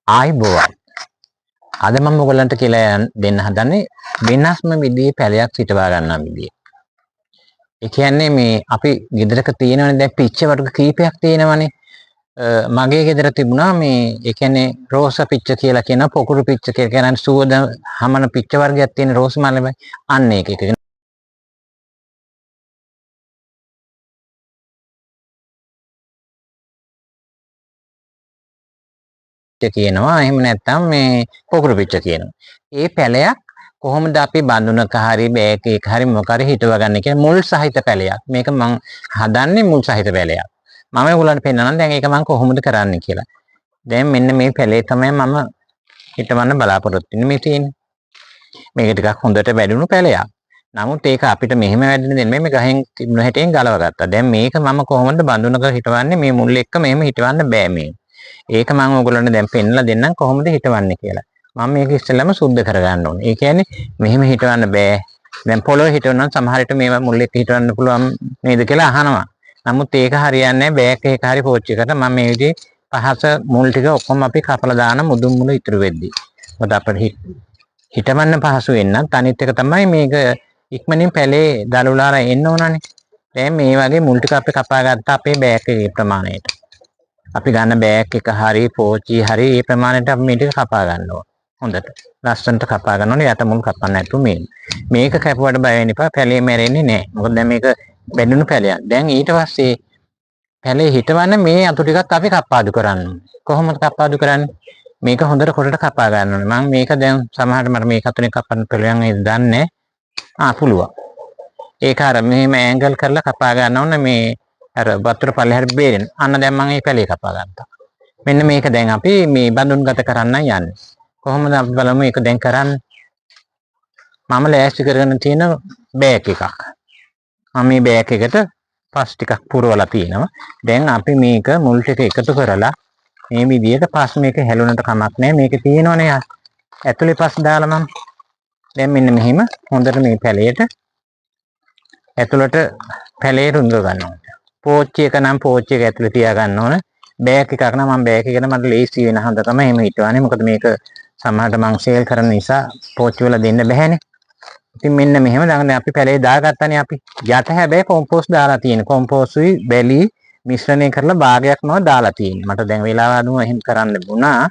ආයිබෝවන්. අද මම ඔයගලන්ට කියලා දෙන්න හදන්නේ වෙනස්ම විදිහේ පැලයක් සිටවා ගන්නා විදිය. ඒ කියන්නේ මේ අපි ගෙදරක තියෙනවනේ දැන් පිච්ච වර්ග කීපයක් තියෙනවනේ. මගේ ගෙදර තිබුණා මේ ඒ කියන්නේ රෝස පිච්ච කියලා කියන පොකුරු පිච්ච කියලා කියන සුවඳ හමන පිච්ච වර්ගයක් තියෙන රෝස් මල්ලේ අන්න ඒක කියනවා. එහෙම නැත්නම් මේ පොකුරු පිච්ච කියනවා. ඒ පැලයක් කොහොමද අපි බඳුනක හරි බෑග් එකක හරි මොකක් හරි හිටව ගන්න කියන්නේ මුල් සහිත පැලයක්. මේක මම හදන්නේ මුල් සහිත පැලයක්. මම ඒගොල්ලන්ට පෙන්නනවා දැන් ඒක මම කොහොමද කරන්නේ කියලා. දැන් මෙන්න මේ පැලේ තමයි මම හිටවන්න බලාපොරොත්තු වෙන්නේ මේ තියෙන්නේ. මේක ටිකක් හොඳට වැඩුණු පැලයක්. නමුත් ඒක අපිට මෙහෙම වැඩින්න දෙන්නේ මේ ගහෙන් තිබුණ හැටෙන් ගලව ගත්තා. දැන් මේක මම කොහොමද බඳුනක හිටවන්නේ මේ මුල් එක්ක මෙහෙම හිටවන්න බෑ මේ. ඒක මම ඔයගොල්ලන්ට දැන් පෙන්නලා දෙන්නම් කොහොමද හිටවන්නේ කියලා. මම මේක ඉස්සෙල්ලාම සුද්ධ කරගන්න ඕනේ. ඒ කියන්නේ මෙහෙම හිටවන්න බෑ. දැන් පොළොවේ හිටවන්න සමහර විට මේවා මුල් එක්ක හිටවන්න පුළුවන් නේද කියලා අහනවා. නමුත් ඒක හරියන්නේ නැහැ. බෑග් එකක හරි පෝච්චි එකකට මම මේ විදිහේ පහස මුල් ටික ඔක්කොම අපි කපලා දාන මුදුන් මුල ඉතුරු වෙද්දී. මොකද අපිට හිටවන්න පහසු වෙන්නත් අනිත් එක තමයි මේක ඉක්මනින් පැලේ දලුලාලා එන්න ඕනනේ. දැන් මේ වගේ මුල් ටික අපි කපා ගත්තා අපේ බෑග් එකේ ප්‍රමාණයට. අපි ගන්න බෑග් එක හරි පෝච්චි හරි මේ ප්‍රමාණයට අපි මේ ටික කපා ගන්න ඕන. හොඳට ලස්සනට කපා ගන්න ඕනේ. යට මුල් කපන්න නැතුව මේක කැපුවට බය වෙන්න එපා. පැලේ මැරෙන්නේ නැහැ. මොකද දැන් මේක බැඳුණු පැලයක්. දැන් ඊට පස්සේ පැලේ හිටවන්න මේ අතු ටිකත් අපි කපාදු කරන්න ඕනේ. කොහොමද කපාදු කරන්නේ? මේක හොඳට කොටට කපා ගන්න ඕනේ. මම මේක දැන් සමහරට මට මේක අතුනේ කපන්න පුළුවන් නේද දන්නේ. පුළුවන්. ඒක අර මෙහෙම ඇන්ගල් කරලා කපා ගන්න ඕනේ මේ අර වතුර පල්ලෙහාට බේරෙන. අන්න දැන් මම මේ පැලේ කපා ගත්තා. මෙන්න මේක දැන් අපි මේ බඳුන්ගත කරන්න යන්නේ. කොහොමද අපි බලමු මේක දැන් කරන්නේ. මම ලෑස්ති කරගෙන තියෙන බෑග් එකක්. මම මේ බෑග් එකට පස් ටිකක් පුරවලා තියෙනවා. දැන් අපි මේක මුල් ටික එකතු කරලා මේ විදිහට පස් මේක හැලුනට කමක් නැහැ. මේක තියෙනවනේ ඇතුලේ පස් දාලා මම දැන් මෙන්න මෙහෙම හොඳට මේ පැලේට ඇතුළට පැලේ රුංග ගන්නවා. පෝච්චි එක නම් පෝච්චි එක ඇතුලේ තියා ගන්න ඕන. බෑග් එකක් නම් මම බෑග් එකට මට ලේසි වෙන හන්ද තමයි එහෙම හිටවන්නේ. මොකද මේක සමහරට මං සේල් කරන නිසා පෝච්චි වල දෙන්න බැහැනේ. ඉතින් මෙන්න මෙහෙම දැන් අපි පැලේ දාගත්තානේ අපි. යට හැබැයි කොම්පෝස්ට් දාලා තියෙන. කොම්පෝස්ට්ුයි බැලි මිශ්‍රණය කරලා භාගයක්ම දාලා තියෙන්නේ. මට දැන් වෙලාව අනුව එහෙම කරන්න වුණා.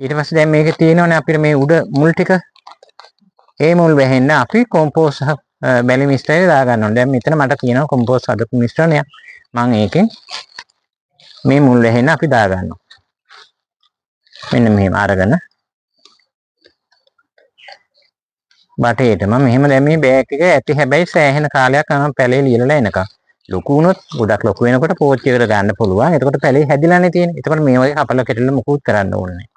ඊට පස්සේ දැන් මේකේ තියෙනවනේ අපිට මේ උඩ මුල් ටික. ඒ මුල් වැහෙන්න අපි කොම්පෝස්ට් බැලි මිශ්‍රණය දා ගන්න ඕනේ. දැන් මෙතන මට තියෙනවා කොම්පෝස්ට් හදපු මිශ්‍රණයක්. මම ඒකෙන් මේ මුල් වැහෙන්න අපි දා ගන්නවා. මෙන්න මෙහෙම අරගෙන බටේටම මෙහෙම දැන් මේ බෑග් එක ඇති හැබැයි සෑහෙන කාලයක් මම පැලේ ලියලා එනකම්. ලොකු වුණොත් ගොඩක් ලොකු වෙනකොට පෝච්චි එකට ගන්න පුළුවන්. එතකොට පැලේ හැදිලානේ තියෙන්නේ. එතකොට මේ වගේ කපල කෙටල මුකුත් කරන්න ඕනේ නැහැ.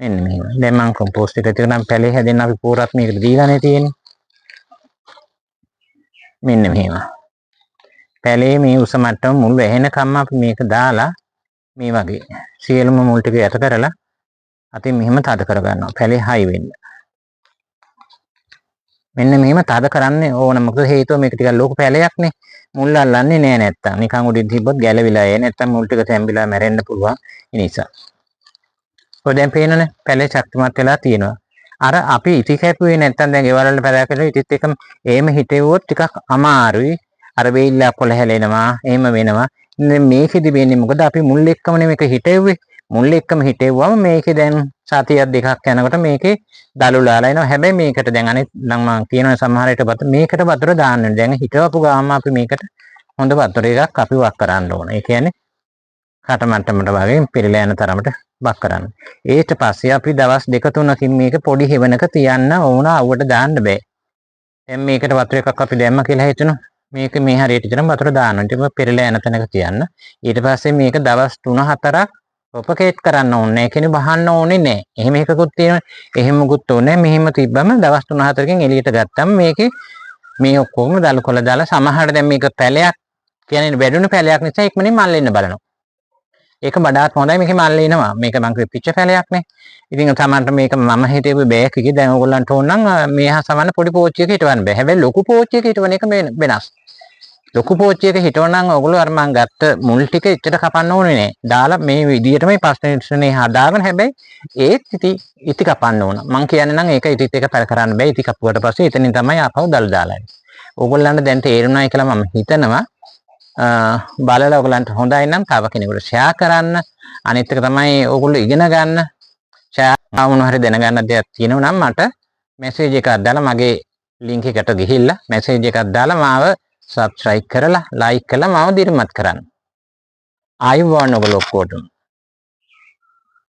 මෙන්න මෙහෙම. දැන් මම කොම්පෝස්ට් එක ටික නම් පැලේ හැදෙන්න අපි පෝරත් මේකට දීලානේ තියෙන්නේ. මෙන්න මෙහෙම. පැලේ මේ උස මට්ටම මුල් වැහෙනකම් අපි මේක දාලා මේ වගේ සියලුම මුල් ටික යට කරලා අතින් මෙහෙම තද කර ගන්නවා. පැලේ හයි වෙන්න. මෙන්න මෙහෙම තද කරන්න ඕන. මොකද හේතුව මේක ටිකක් ලොකු පැලයක්නේ. මුල් අල්ලන්නේ නෑ නැත්තම්. නිකන් උඩින් තිබ්බොත් ගැලවිලා එන්නේ. නැත්තම් මුල් ටික තැඹිලා මැරෙන්න පුළුවන්. ඒ නිසා. ඔය දැන් පේනනේ පැලේ ශක්තිමත් වෙලා තියෙනවා. අර අපි ඉටි කැපුවේ නැත්තම් දැන් ගෙවල් වල පැලයක් කරලා ඉටිත් එකම එහෙම හිටෙව්වොත් ටිකක් අමාරුයි. අර වෙයිලා පොළ හැලෙනවා. එහෙම වෙනවා. මේකෙදි වෙන්නේ මොකද අපි මුල් එක්කමනේ මේක හිටෙව්වේ. මුල් එක්කම හිටෙව්වම මේකේ දැන් සතියක් දෙකක් යනකොට මේකේ දලුලාලා එනවා. හැබැයි මේකට දැන් අනිත් නම් මම කියනවා සමහර විට මේකට වතුර දාන්න ඕනේ. දැන් හිටවපු ගාම අපි මේකට හොඳ වතුර එකක් අපි වක් කරන්න ඕන. ඒ කියන්නේ කටමැට්ටමට වගේ පිරලා යන තරමට වක් කරන්න. ඊට පස්සේ අපි දවස් දෙක තුනකින් මේක පොඩි හෙවණක තියන්න ඕන. අවුවට දාන්න බෑ. දැන් මේකට වතුර එකක් අපි දැම්ම කියලා හිතනවා. මේක මේ හරියට ඉතන වතුර දාන්න. ඊට පස්සේ පිරලා යන තැනක තියන්න. ඊට පස්සේ මේක දවස් 3-4ක් ප්‍රොපගේට් කරන්න ඕනේ. ඒ කියන්නේ වහන්න ඕනේ නැහැ. එහෙම එකකුත් තියෙනවා. එහෙම මුකුත් ඕනේ. මෙහෙම තිබ්බම දවස් 3-4කින් එළියට ගත්තම මේකේ මේ ඔක්කොම දල කොළ දාලා සමහරට දැන් මේක පැලයක් කියන්නේ වැඩුණු පැලයක් නිසා ඉක්මනින් මල් එන්න බලනවා. ඒක වඩාත් හොඳයි. මේකේ මල් එනවා. මේක මං කිව්වේ පිච්ච පැලයක්නේ. ඉතින් සමහරට මේක මම හිතේපු බෑග් එකේ දැන් ඕගොල්ලන්ට ඕන නම් මේ හා සමාන පොඩි පෝච්චියක හිටවන්න බෑ. හැබැයි ලොකු පෝච්චියක හිටවන එක වෙනස්. ලොකු පෝච්චියක හිටවනම් ඔයගොල්ලෝ අර මං ගත්ත මුල් ටික එච්චර කපන්න ඕනේ නෑ. දාලා මේ විදියටම පස්නේ හදාගෙන හැබැයි ඒත් ඉති කපන්න ඕන. මං කියන්නේ නම් ඒක ඉතිත් එක පැල කරන්න බෑ. ඉති කපුවට පස්සේ එතනින් තමයි ආපහු දල් දාලා යන්නේ. ඕගොල්ලන්ට දැන් තේරුණායි කියලා මම හිතනවා. බලලා ඔයගොල්ලන්ට හොඳයි නම් තව කෙනෙකුට ෂෙයා කරන්න. අනිත් එක තමයි ඕගොල්ලෝ ඉගෙන ගන්න. ෂෙයා වුණ හරි දැනගන්න දෙයක් තියෙනවා නම් මට මැසේජ් එකක් දාලා මගේ ලින්ක් එකට ගිහිල්ලා මැසේජ් එකක් දාලා මාව සබ්ස්ක්‍රයිබ් කරලා ලයික් කරලා මාව දිරිමත් කරන්න. ආයුබෝවන් ඔයගොල්ලෝ ඔක්කොටම.